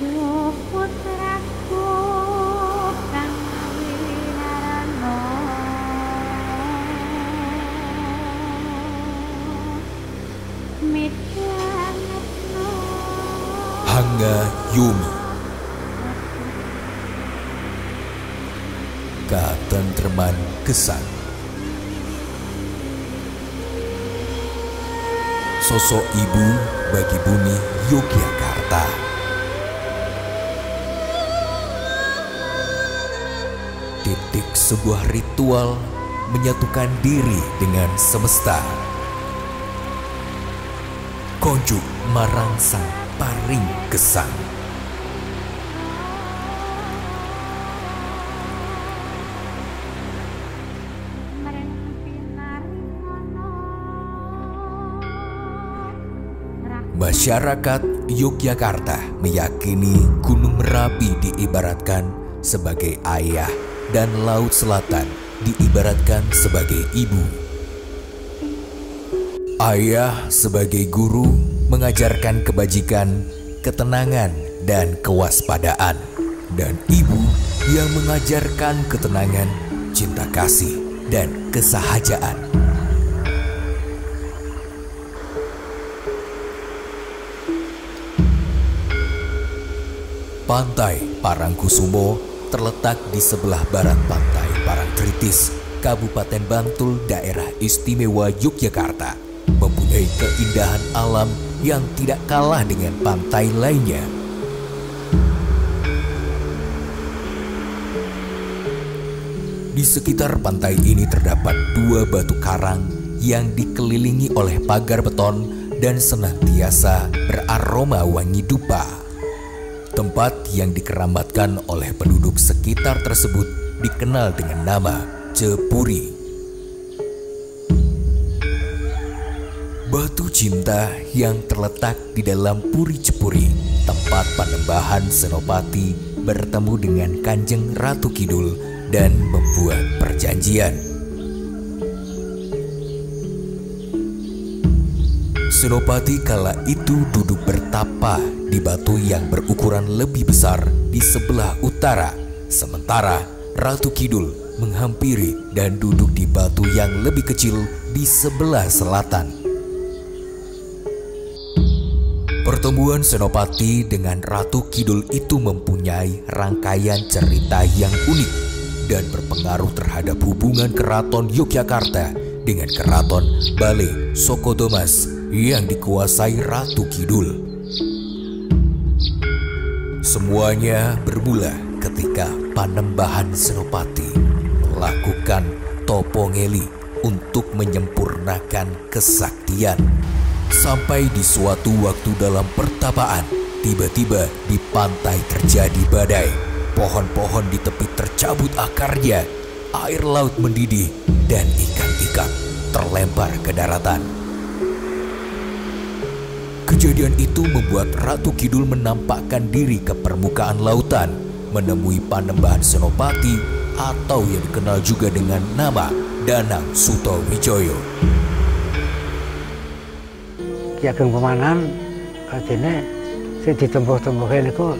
Duh putraku kang winarana midhangetno Hangga Yumi. Katentreman Gesang. Sosok ibu bagi bumi Yogyakarta. Titik sebuah ritual menyatukan diri dengan semesta. Konjuk marangsang paring gesang. Masyarakat Yogyakarta meyakini Gunung Merapi diibaratkan sebagai ayah dan Laut Selatan diibaratkan sebagai ibu. Ayah sebagai guru mengajarkan kebajikan, ketenangan, dan kewaspadaan. Dan ibu yang mengajarkan ketenangan, cinta kasih, dan kesahajaan. Pantai Parangkusumo terletak di sebelah barat pantai Parangtritis, Kabupaten Bantul, Daerah Istimewa Yogyakarta, mempunyai keindahan alam yang tidak kalah dengan pantai lainnya. Di sekitar pantai ini terdapat 2 batu karang yang dikelilingi oleh pagar beton dan senantiasa beraroma wangi dupa. Tempat yang dikeramatkan oleh penduduk sekitar tersebut dikenal dengan nama Cepuri. Batu cinta yang terletak di dalam Puri Cepuri, tempat Panembahan Senopati bertemu dengan Kanjeng Ratu Kidul dan membuat perjanjian. Senopati kala itu duduk bertapa di batu yang berukuran lebih besar di sebelah utara, sementara Ratu Kidul menghampiri dan duduk di batu yang lebih kecil di sebelah selatan. Pertemuan Senopati dengan Ratu Kidul itu mempunyai rangkaian cerita yang unik dan berpengaruh terhadap hubungan Keraton Yogyakarta dengan Keraton Bale Sokodomas yang dikuasai Ratu Kidul. Semuanya bermula ketika Panembahan Senopati melakukan topongeli untuk menyempurnakan kesaktian. Sampai di suatu waktu dalam pertapaan, tiba-tiba di pantai terjadi badai. Pohon-pohon di tepi tercabut akarnya, air laut mendidih, dan ikan-ikan terlempar ke daratan. Kejadian itu membuat Ratu Kidul menampakkan diri ke permukaan lautan, menemui Panembahan Senopati atau yang dikenal juga dengan nama Danang Sutawijoyo. Ki Ageng Pemanan artinya sing ditempuh-tempuhe niku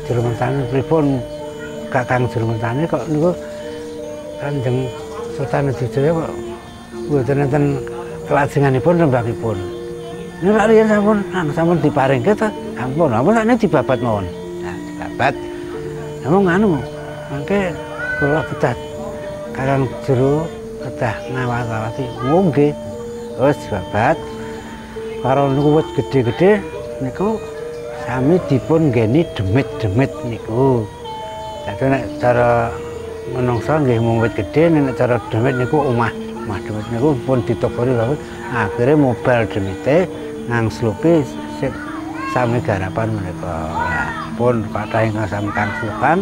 jero mentane pripun Kakang jero mentane kok niku Kanjeng Sultan Wijaya kok mboten enten kelajenganipun rembakipun. Nek riyen sampun diparingke ta ampun sakniki dibabat mawon. Nah, dibabat. Namung anu mangke kula kedah Kakang jero kedah ngawat-awati nggih. Terus babat karo niku wit gedhe-gedhe niku sami dipun nggeni demit-demit niku. Dadi nek cara menungsa nggih mung wit gedhe, nek cara demit niku omah demit niku pun ditokori wae. Akhire mobal demite ngangslupi sami garapan menika. Lah pun kathah ingkang sami kangslupan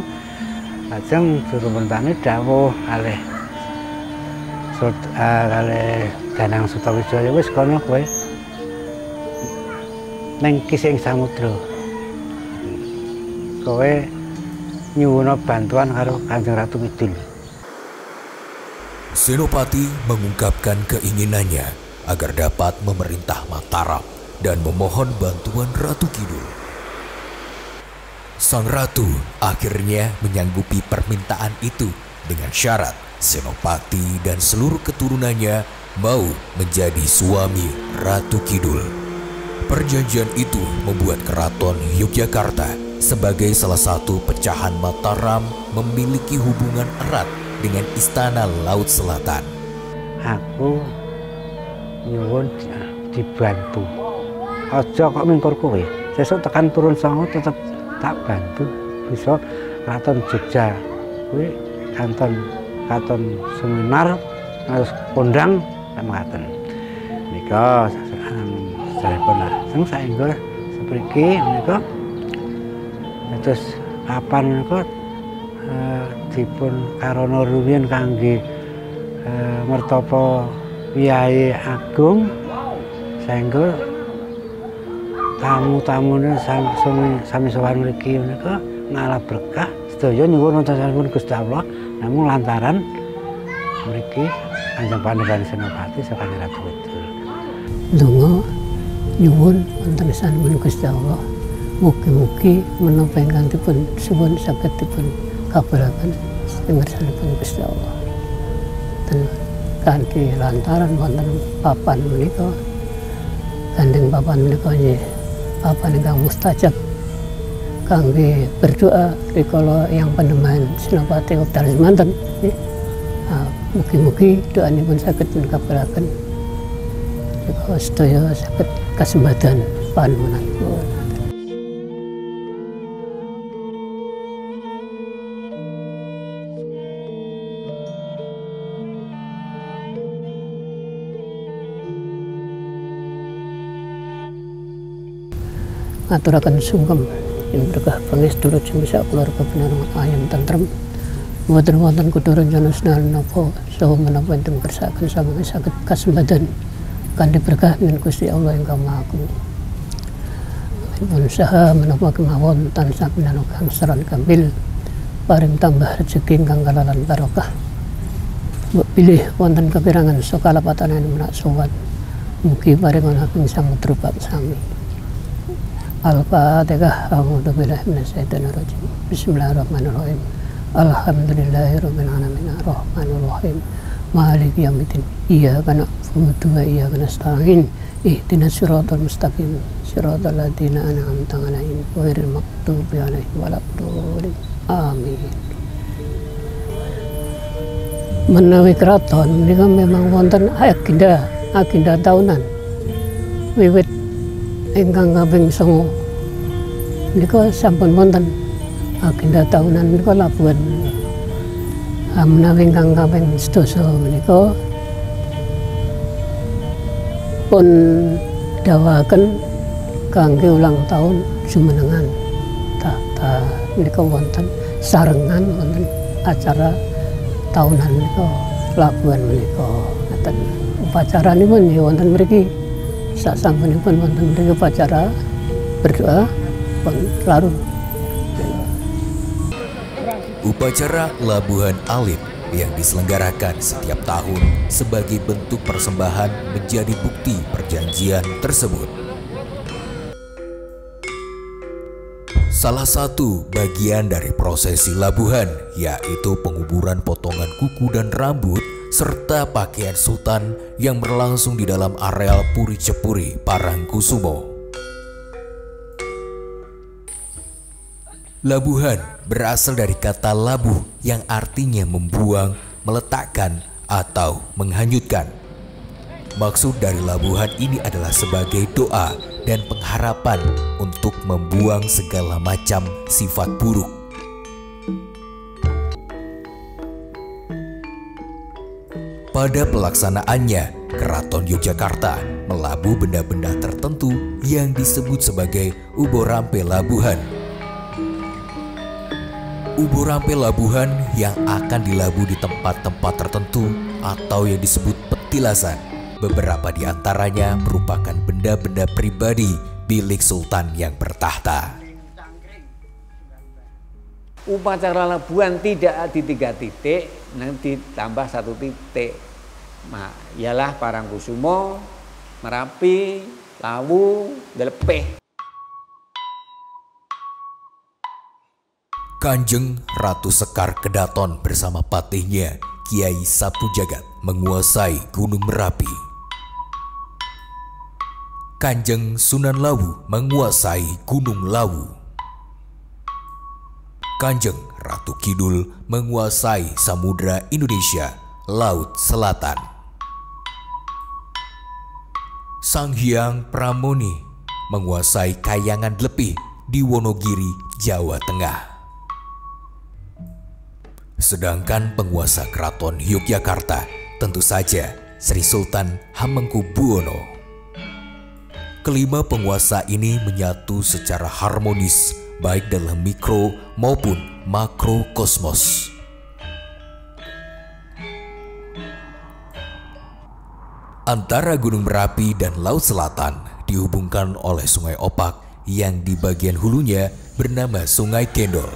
lajeng juru mentane dawuh kalih Danang Sutawijoyo wis kono kowe ning kising samudra. Kowe nyuwuna bantuan karo Kanjeng Ratu Kidul. Senopati mengungkapkan keinginannya agar dapat memerintah Mataram dan memohon bantuan Ratu Kidul. Sang ratu akhirnya menyanggupi permintaan itu dengan syarat Senopati dan seluruh keturunannya mau menjadi suami Ratu Kidul. Perjanjian itu membuat Keraton Yogyakarta sebagai salah satu pecahan Mataram memiliki hubungan erat dengan Istana Laut Selatan. Aku nyuwun dibantu. Aja kok mingkur kowe. Sesuk tekan turun songo tetep tak bantu. Bisa Keraton Jogja kuwi katon seminar harus kondang mekaten. Nika sampun lajeng saengga sepriki menika terus papan menika dipun karana rumiyin kangge mertapa Wyai Agung saengga tamu-tamune sami sowan mriki menika ngalap berkah sedaya nyuwun wonten sampun Gusti Allah namung lantaran mriki Kanjeng Pangeran Senopati saking Ratu Kidul. Donga nyuwun wonten sampun Gusti Allah mugi-mugi menapa ingkang dipun suwun saged dipun kabulaken saking Gusti Allah. Dan kanthi lantaran wonten papan menika gandeng papan menika nggih papan ingkang mustajab kangge berdoa rikala yang Panembahan Senopati wekdal semanten nggih. Mugi-mugi doanipun saged kabulaken. Rikala sedaya saged kasembadan panemenan. Ngaturaken sungkem ing berkah pangestu jemisa keluarga pinarang ayam tentrem mboten wonten kudu rencana senajan napa saha menapa enten kersakaken sami saged kasembadan kanthi berkah min Gusti Allah ingkang Maha Agung. Pun saha menapa kemawon tansah pinanung kangsaran kambil paring tambah rezeki ingkang kalalan barokah. Mbok pilih wonten kepirangan sakalapatanan menak sowan mugi paring ageng samudra sami. Al-Fatihah. A'udzu billahi minasyaitonir rajim. Bismillahirrahmanirrahim. Alhamdulillahirabbil alamin arrahmanir rahim. Maliki yaumiddin. Iyyaka na'budu wa iyyaka nasta'in. Ihdinas siratal mustaqim. Siratal ladzina an'amta 'alaihim ghairil maghdubi 'alaihim waladdallin. Amin. Menawi keraton menika memang wonten agenda tahunan. Wiwit ingkang kaping 9 menika sampun wonten agenda tahunan menika labuhan. Menawi ingkang kaping 10 menika pun dawaken kangge ulang tahun jumenengan tahta menika wonten sarengan wonten acara tahunan menika labuhan menika ngaten upacaranipun nggih wonten mriki. Sasampunipun wonten mriki upacara berdoa pun larut. Upacara Labuhan Alit yang diselenggarakan setiap tahun sebagai bentuk persembahan menjadi bukti perjanjian tersebut. Salah satu bagian dari prosesi labuhan yaitu penguburan potongan kuku dan rambut serta pakaian sultan yang berlangsung di dalam areal Puri Cepuri Parangkusumo. Labuhan berasal dari kata labuh yang artinya membuang, meletakkan, atau menghanyutkan. Maksud dari labuhan ini adalah sebagai doa dan pengharapan untuk membuang segala macam sifat buruk. Pada pelaksanaannya, Keraton Yogyakarta melabuh benda-benda tertentu yang disebut sebagai uborampe labuhan. Uborampe labuhan yang akan dilabuh di tempat-tempat tertentu atau yang disebut petilasan. Beberapa di antaranya merupakan benda-benda pribadi milik sultan yang bertahta. Upacara labuhan tidak di 3 titik, nanti tambah 1 titik. Nah, ialah Parangkusumo, Merapi, Lawu, Delepeh. Kanjeng Ratu Sekar Kedaton bersama patihnya Kiai Sapu Jagat menguasai Gunung Merapi. Kanjeng Sunan Lawu menguasai Gunung Lawu. Kanjeng Ratu Kidul menguasai Samudra Indonesia, Laut Selatan. Sang Hyang Pramoni menguasai Kayangan Dlepih di Wonogiri, Jawa Tengah. Sedangkan penguasa Keraton Yogyakarta tentu saja Sri Sultan Hamengkubuwono. Kelima penguasa ini menyatu secara harmonis baik dalam mikro maupun makro kosmos. Antara Gunung Merapi dan Laut Selatan dihubungkan oleh Sungai Opak yang di bagian hulunya bernama Sungai Kendol.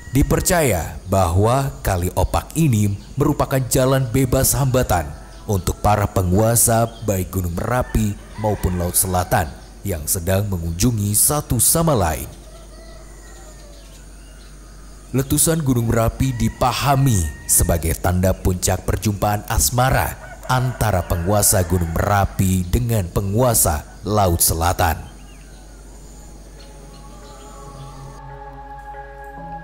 Dipercaya bahwa Kali Opak ini merupakan jalan bebas hambatan untuk para penguasa baik Gunung Merapi maupun Laut Selatan yang sedang mengunjungi satu sama lain. Letusan Gunung Merapi dipahami sebagai tanda puncak perjumpaan asmara antara penguasa Gunung Merapi dengan penguasa Laut Selatan.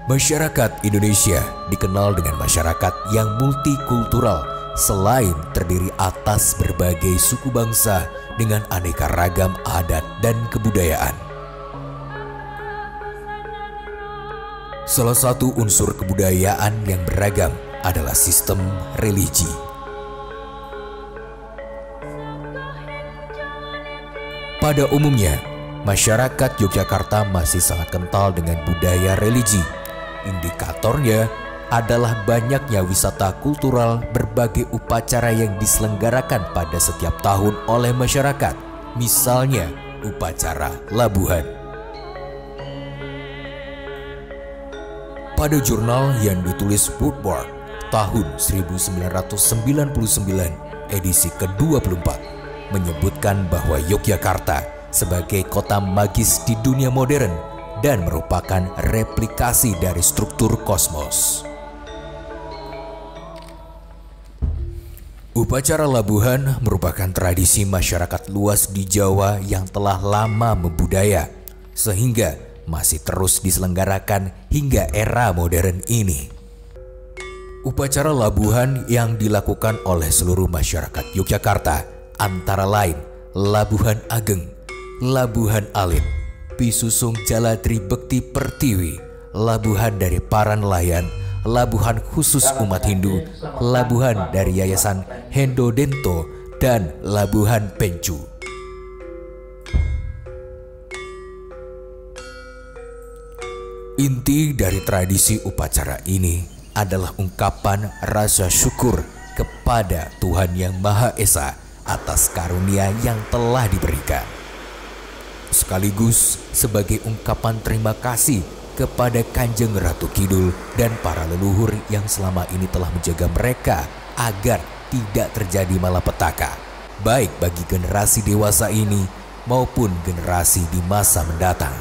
Masyarakat Indonesia dikenal dengan masyarakat yang multikultural selain terdiri atas berbagai suku bangsa dengan aneka ragam adat dan kebudayaan. Salah satu unsur kebudayaan yang beragam adalah sistem religi. Pada umumnya, masyarakat Yogyakarta masih sangat kental dengan budaya religi. Indikatornya adalah banyaknya wisata kultural berbagai upacara yang diselenggarakan pada setiap tahun oleh masyarakat. Misalnya, upacara labuhan. Pada jurnal yang ditulis Woodward tahun 1999 edisi ke-24 menyebutkan bahwa Yogyakarta sebagai kota magis di dunia modern dan merupakan replikasi dari struktur kosmos. Upacara labuhan merupakan tradisi masyarakat luas di Jawa yang telah lama membudaya, sehingga masih terus diselenggarakan hingga era modern ini. Upacara labuhan yang dilakukan oleh seluruh masyarakat Yogyakarta antara lain Labuhan Ageng, Labuhan Alit, Pisusung Jaladri Bekti Pertiwi, Labuhan dari para nelayan, Labuhan khusus umat Hindu, Labuhan dari Yayasan Hendo Dento, dan Labuhan Pencu. Inti dari tradisi upacara ini adalah ungkapan rasa syukur kepada Tuhan Yang Maha Esa atas karunia yang telah diberikan, sekaligus sebagai ungkapan terima kasih kepada Kanjeng Ratu Kidul dan para leluhur yang selama ini telah menjaga mereka agar tidak terjadi malapetaka, baik bagi generasi dewasa ini maupun generasi di masa mendatang.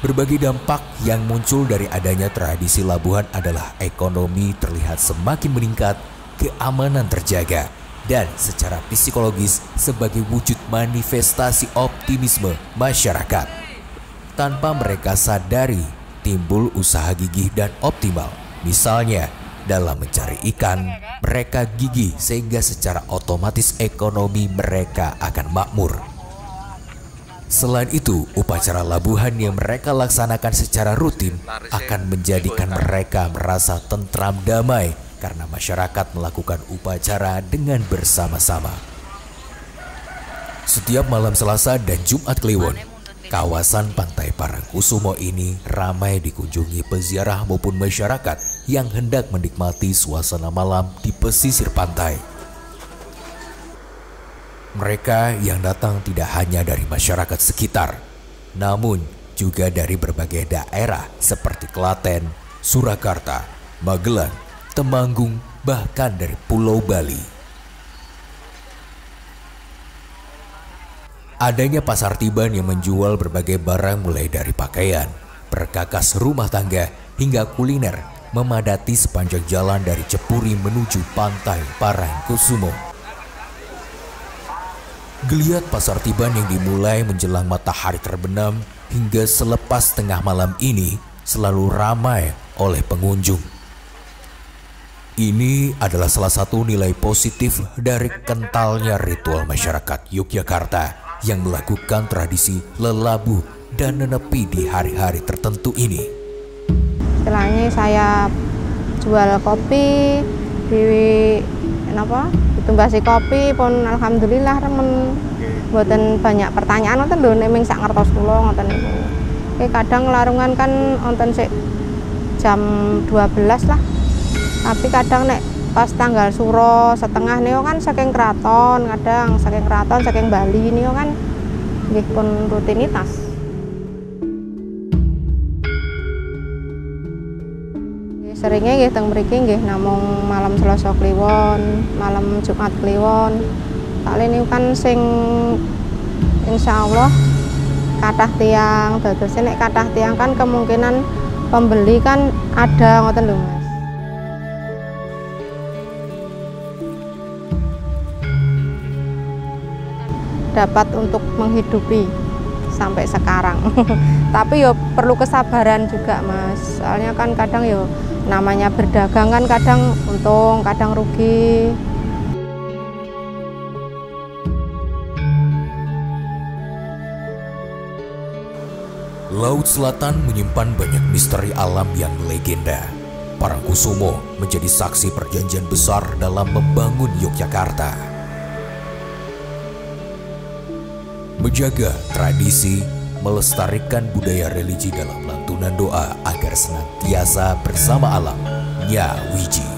Berbagai dampak yang muncul dari adanya tradisi labuhan adalah ekonomi terlihat semakin meningkat, keamanan terjaga, dan secara psikologis sebagai wujud manifestasi optimisme masyarakat. Tanpa mereka sadari, timbul usaha gigih dan optimal. Misalnya, dalam mencari ikan, mereka gigih sehingga secara otomatis ekonomi mereka akan makmur. Selain itu, upacara labuhan yang mereka laksanakan secara rutin akan menjadikan mereka merasa tentram damai karena masyarakat melakukan upacara dengan bersama-sama. Setiap malam Selasa dan Jumat Kliwon, kawasan Pantai Parangkusumo ini ramai dikunjungi peziarah maupun masyarakat yang hendak menikmati suasana malam di pesisir pantai. Mereka yang datang tidak hanya dari masyarakat sekitar, namun juga dari berbagai daerah seperti Klaten, Surakarta, Magelang, Temanggung, bahkan dari Pulau Bali. Adanya pasar tiban yang menjual berbagai barang mulai dari pakaian, perkakas rumah tangga, hingga kuliner memadati sepanjang jalan dari Cepuri menuju pantai Parangkusumo. Geliat pasar tiban yang dimulai menjelang matahari terbenam hingga selepas tengah malam ini selalu ramai oleh pengunjung. Ini adalah salah satu nilai positif dari kentalnya ritual masyarakat Yogyakarta yang melakukan tradisi lelabuh dan nenepi di hari-hari tertentu ini. Istilahnya saya jual kopi di ditumbasi kopi pun alhamdulillah remen. Mboten banyak pertanyaan wonten lho nek ming sak ngertos kula ngoten niku. Kadang larungan kan wonten sik jam 12 lah. Tapi kadang nek pas tanggal suro setengah niku kan saking keraton, kadang saking keraton, saking Bali niku kan nggih pun rutinitas. Seringnya nggih teng mriki nggih namung malam Selasa kliwon, malam Jumat kliwon. Kali niku kan sing insyaallah kathah tiyang, dados nek kathah tiyang kan kemungkinan pembeli kan ada ngoten lho Mas. Dapat untuk menghidupi sampai sekarang. Tapi yo perlu kesabaran juga Mas. Soalnya kan kadang yo namanya berdagang kan kadang untung, kadang rugi. Laut Selatan menyimpan banyak misteri alam yang legenda. Parangkusumo menjadi saksi perjanjian besar dalam membangun Yogyakarta. Menjaga tradisi, melestarikan budaya religi dalam lantunan doa agar senantiasa bersama alam. Nyawiji.